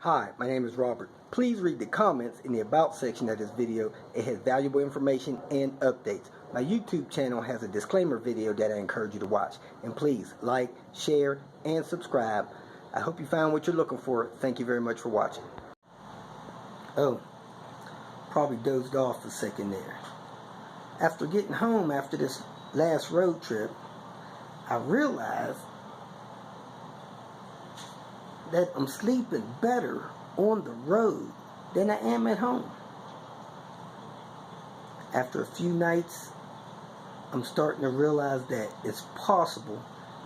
Hi, my name is Robert. Please read the comments in the About section of this video. It has valuable information and updates. My YouTube channel has a disclaimer video that I encourage you to watch. And please like, share, and subscribe. I hope you found what you're looking for. Thank you very much for watching. Oh, probably dozed off a second there. After getting home after this last road trip, I realized that I'm sleeping better on the road than I am at home. After a few nights, I'm starting to realize that it's possible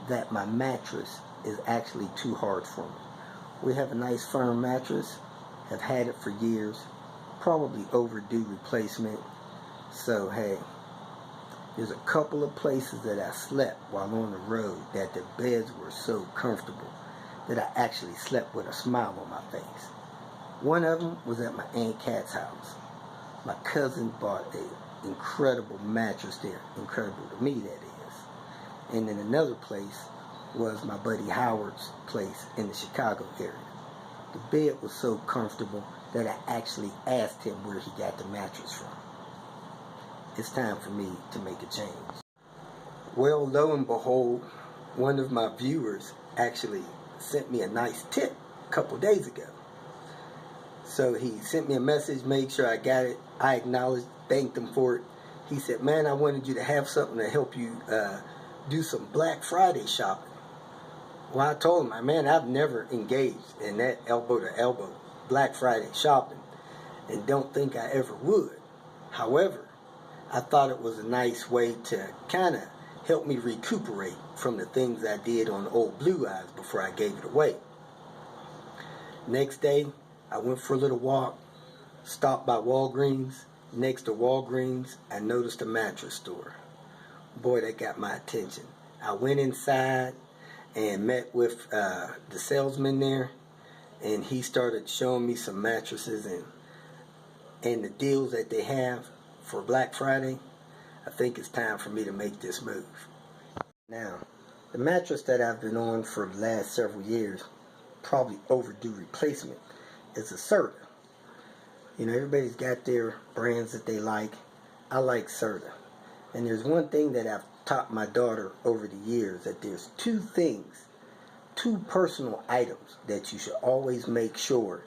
that my mattress is actually too hard for me. We have a nice firm mattress, have had it for years, probably overdue replacement. So hey, there's a couple of places that I slept while on the road that the beds were so comfortable that I actually slept with a smile on my face. One of them was at my Aunt Kat's house. My cousin bought an incredible mattress there. Incredible to me, that is. And then another place was my buddy Howard's place in the Chicago area. The bed was so comfortable that I actually asked him where he got the mattress from. It's time for me to make a change. Well, lo and behold, one of my viewers actually sent me a nice tip a couple days ago. So he sent me a message, made sure I got it. I acknowledged, thanked him for it. He said, man, I wanted you to have something to help you do some Black Friday shopping. Well, I told him, man, I've never engaged in that elbow to elbow Black Friday shopping and don't think I ever would. However, I thought it was a nice way to kind of help me recuperate from the things I did on Old Blue Eyes before I gave it away. Next day, I went for a little walk, stopped by Walgreens. Next to Walgreens, I noticed a mattress store. Boy, that got my attention. I went inside and met with the salesman there, and he started showing me some mattresses and the deals that they have for Black Friday. I think it's time for me to make this move. Now, the mattress that I've been on for the last several years, probably overdue replacement, is a Serta. You know, everybody's got their brands that they like. I like Serta. And there's one thing that I've taught my daughter over the years, that there's two personal items that you should always make sure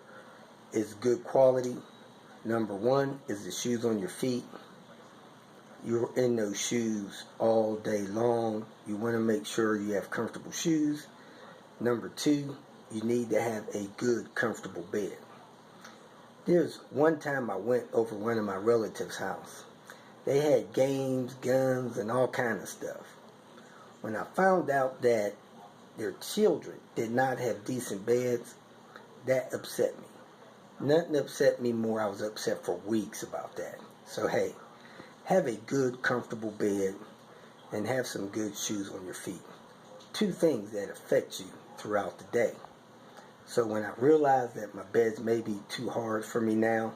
is good quality. Number one is the shoes on your feet. You're in those shoes all day long. You want to make sure you have comfortable shoes. Number two, you need to have a good, comfortable bed. There's one time I went over one of my relatives' house. They had games, guns, and all kind of stuff. When I found out that their children did not have decent beds, that upset me. Nothing upset me more. I was upset for weeks about that. So hey, have a good, comfortable bed and have some good shoes on your feet. Two things that affect you throughout the day. So when I realized that my beds may be too hard for me now,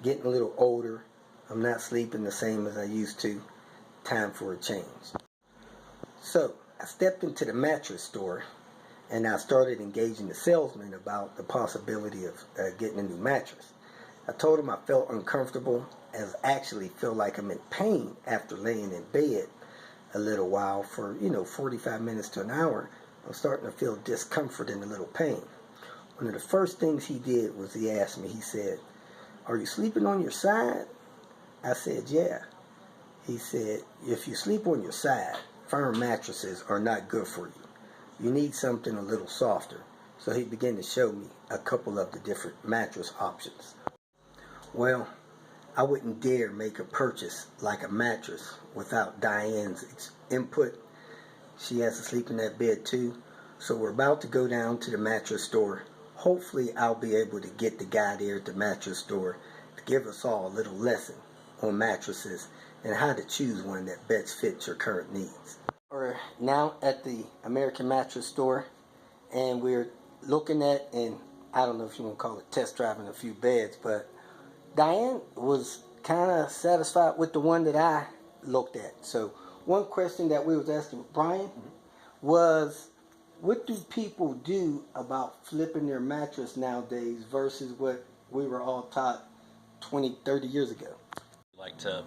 getting a little older, I'm not sleeping the same as I used to, time for a change. So I stepped into the mattress store and I started engaging the salesman about the possibility of getting a new mattress. I told him I felt uncomfortable, as I actually feel like I'm in pain after laying in bed a little while for, 45 minutes to an hour. I'm starting to feel discomfort and a little pain. One of the first things he did was he asked me, he said, are you sleeping on your side? I said, yeah. He said, if you sleep on your side, firm mattresses are not good for you. You need something a little softer. So he began to show me a couple of the different mattress options. Well, I wouldn't dare make a purchase like a mattress without Diane's input. She has to sleep in that bed too. So we're about to go down to the mattress store. Hopefully I'll be able to get the guy there at the mattress store to give us all a little lesson on mattresses and how to choose one that best fits your current needs. We're now at the American Mattress store and we're looking at, and I don't know if you want to call it test driving a few beds, but Diane was kind of satisfied with the one that I looked at. So one question that we was asking Brian was, what do people do about flipping their mattress nowadays versus what we were all taught 20, 30 years ago? Like to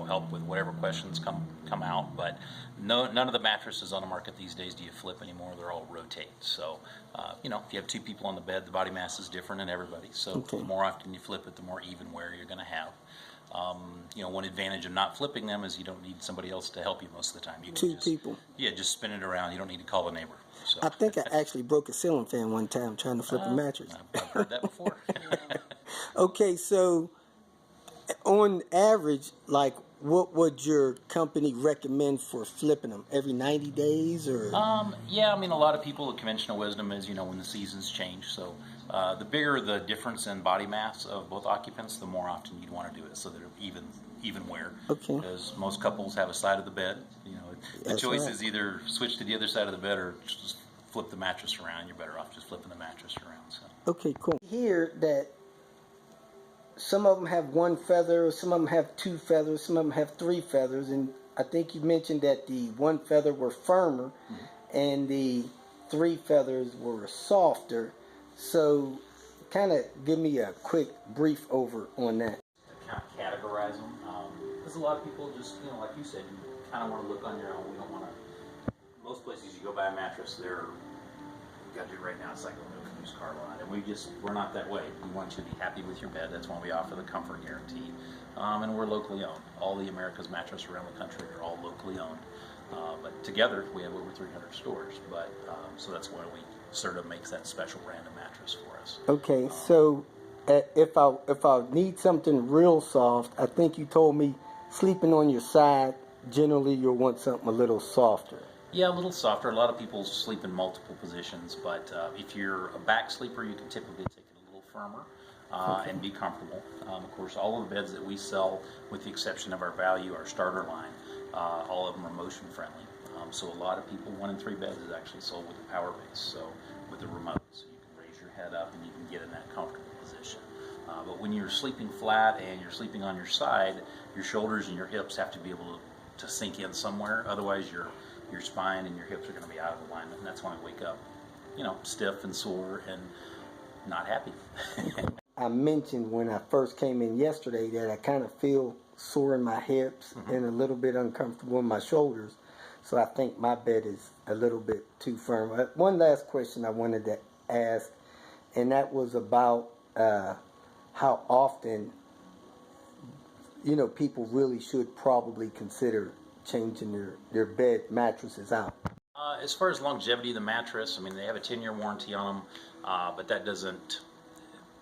help with whatever questions come out, but none of the mattresses on the market these days do you flip anymore. They're all rotate. So if you have two people on the bed, the body mass is different in everybody, so the more often you flip it, the more even wear you're going to have. One advantage of not flipping them is you don't need somebody else to help you most of the time. You can just spin it around. You don't need to call a neighbor. So. I think I actually broke a ceiling fan one time trying to flip a mattress. I've heard that before. Okay, so on average, like, what would your company recommend for flipping them? Every 90 days, or? Yeah, a lot of people, the conventional wisdom is, when the seasons change. So the bigger the difference in body mass of both occupants, the more often you'd want to do it, so that they're even wear. Okay. Because most couples have a side of the bed. The choice is either switch to the other side of the bed or just flip the mattress around. You're better off just flipping the mattress around. So. Okay, cool. Here that some of them have one feather, some of them have two feathers, some of them have three feathers, and I think you mentioned that the one feather were firmer and the three feathers were softer. So kind of give me a quick brief over on that. Kind of categorize them, because a lot of people just, like you said, you kind of want to look on your own. We don't want to, most places you go buy a mattress, you got to do it right now, it's like a used car lot, and we're not that way. We want you to be happy with your bed. That's why we offer the comfort guarantee, and we're locally owned. All the America's mattresses around the country are all locally owned, but together we have over 300 stores, but so that's why we sort of makes that special brand of mattress for us. Okay, so if I need something real soft, I think you told me sleeping on your side, generally you'll want something a little softer. Yeah, a little softer. A lot of people sleep in multiple positions, but if you're a back sleeper, you can typically take it a little firmer and be comfortable. Of course, all of the beds that we sell, with the exception of our value, our starter line, all of them are motion friendly. So a lot of people, 1 in 3 beds is actually sold with a power base, so with a remote, so you can raise your head up and you can get in that comfortable position. But when you're sleeping flat and you're sleeping on your side, your shoulders and your hips have to be able to sink in somewhere. Otherwise, your spine and your hips are going to be out of alignment, and that's when I wake up, stiff and sore and not happy. I mentioned when I first came in yesterday that I kind of feel sore in my hips and a little bit uncomfortable in my shoulders. So I think my bed is a little bit too firm. One last question I wanted to ask, and that was about how often, people really should probably consider changing their bed mattresses out. As far as longevity of the mattress, they have a 10-year warranty on them, but that doesn't,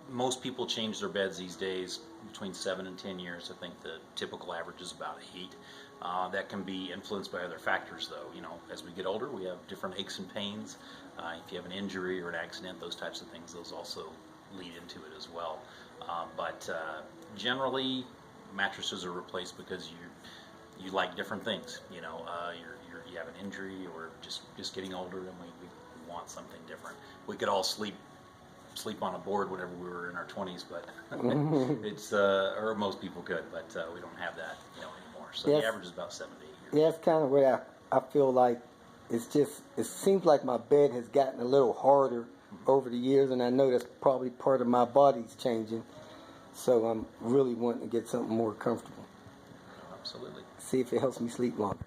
most people change their beds these days between 7 and 10 years. I think the typical average is about 8. That can be influenced by other factors, though. As we get older, we have different aches and pains. If you have an injury or an accident, those types of things, those also lead into it as well. But generally, mattresses are replaced because you like different things. You have an injury or just getting older, and we want something different. We could all sleep on a board whenever we were in our 20s, but it's or most people could, but we don't have that anymore. So the average is about 7 to 8 years. Yeah, that's kind of what I feel like. It seems like my bed has gotten a little harder over the years, and I know that's probably part of my body's changing. So I'm really wanting to get something more comfortable. Absolutely. See if it helps me sleep longer.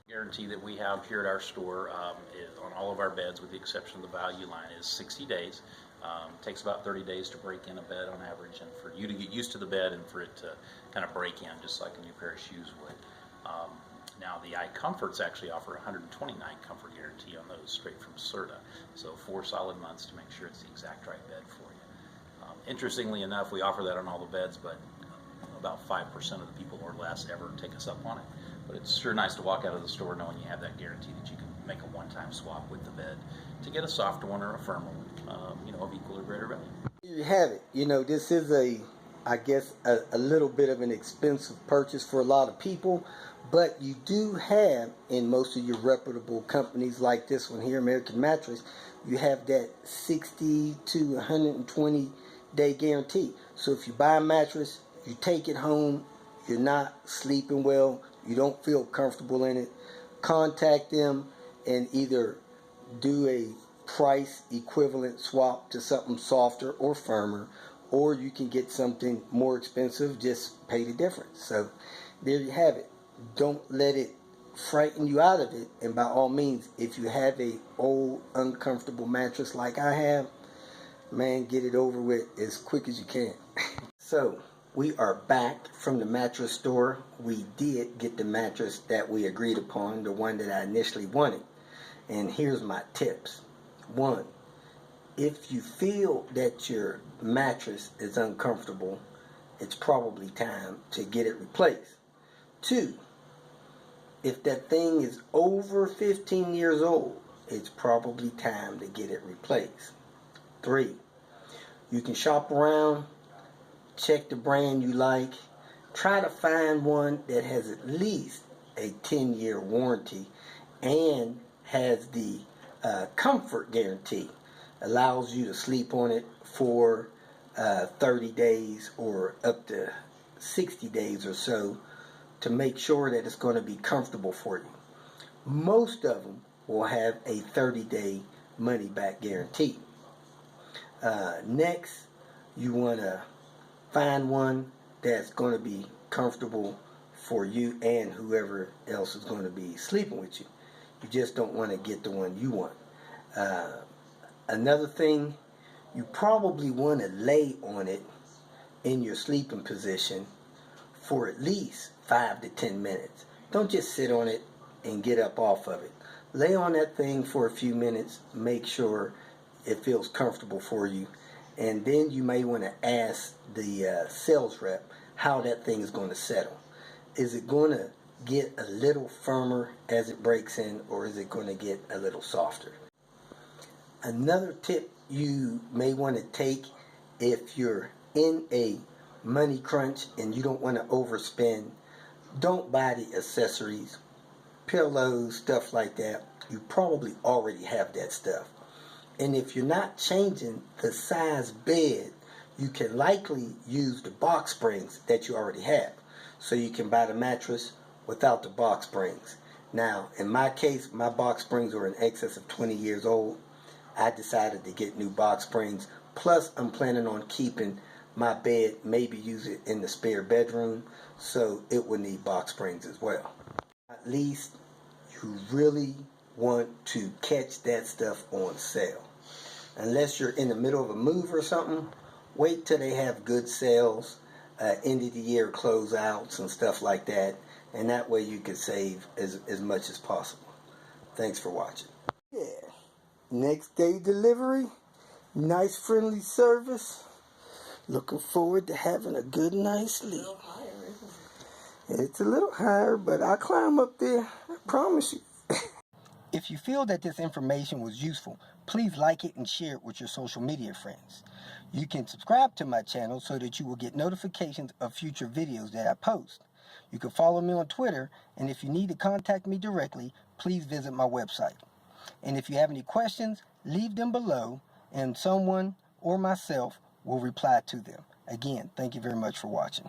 Guarantee that we have here at our store is on all of our beds, with the exception of the value line, is 60 days. It takes about 30 days to break in a bed on average, and for you to get used to the bed and for it to kind of break in, just like a new pair of shoes would. Now, the iComforts actually offer a 120-night comfort guarantee on those, straight from Serta. So 4 solid months to make sure it's the exact right bed for you. Interestingly enough, we offer that on all the beds, but about 5% of the people or less ever take us up on it. But it's sure nice to walk out of the store knowing you have that guarantee that you can make a one-time swap with the bed to get a softer one or a firmer one, of equal or greater value. You have it. This is I guess a little bit of an expensive purchase for a lot of people, but you do have, in most of your reputable companies like this one here, American Mattress, you have that 60 to 120 day guarantee. So if you buy a mattress, you take it home, you're not sleeping well, you don't feel comfortable in it, contact them and either do a price equivalent swap to something softer or firmer, or you can get something more expensive, just pay the difference. So there you have it. Don't let it frighten you out of it, and by all means, if you have a old uncomfortable mattress like I have, man, get it over with as quick as you can. So we are back from the mattress store. We did get the mattress that we agreed upon, the one that I initially wanted. And here's my tips. 1, if you feel that your mattress is uncomfortable, it's probably time to get it replaced. 2, if that thing is over 15 years old, it's probably time to get it replaced. 3, you can shop around, check the brand you like, try to find one that has at least a 10-year warranty and has the comfort guarantee. Allows you to sleep on it for 30 days or up to 60 days or so to make sure that it's going to be comfortable for you. Most of them will have a 30-day money-back guarantee. Next, you want to find one that's going to be comfortable for you and whoever else is going to be sleeping with you. You just don't want to get the one you want. Another thing, you probably want to lay on it in your sleeping position for at least 5 to 10 minutes. Don't just sit on it and get up off of it. Lay on that thing for a few minutes, make sure it feels comfortable for you, and then you may want to ask the sales rep how that thing is going to settle. Is it going to get a little firmer as it breaks in, or is it going to get a little softer? Another tip you may want to take if you're in a money crunch and you don't want to overspend, don't buy the accessories, pillows, stuff like that. You probably already have that stuff. And if you're not changing the size bed, you can likely use the box springs that you already have. So you can buy the mattress without the box springs. Now, in my case, my box springs are in excess of 20 years old. I decided to get new box springs. Plus, I'm planning on keeping my bed, maybe use it in the spare bedroom, so it will need box springs as well. At least you really want to catch that stuff on sale. Unless you're in the middle of a move or something, wait till they have good sales, end of the year closeouts and stuff like that, and that way you can save as much as possible. Thanks for watching. Yeah. Next day delivery, nice friendly service. Looking forward to having a good night's sleep. It's a little higher, but I'll climb up there, I promise you. If you feel that this information was useful, please like it and share it with your social media friends. You can subscribe to my channel so that you will get notifications of future videos that I post. You can follow me on Twitter, and if you need to contact me directly, please visit my website. And if you have any questions, leave them below, and someone or myself will reply to them. Again, thank you very much for watching.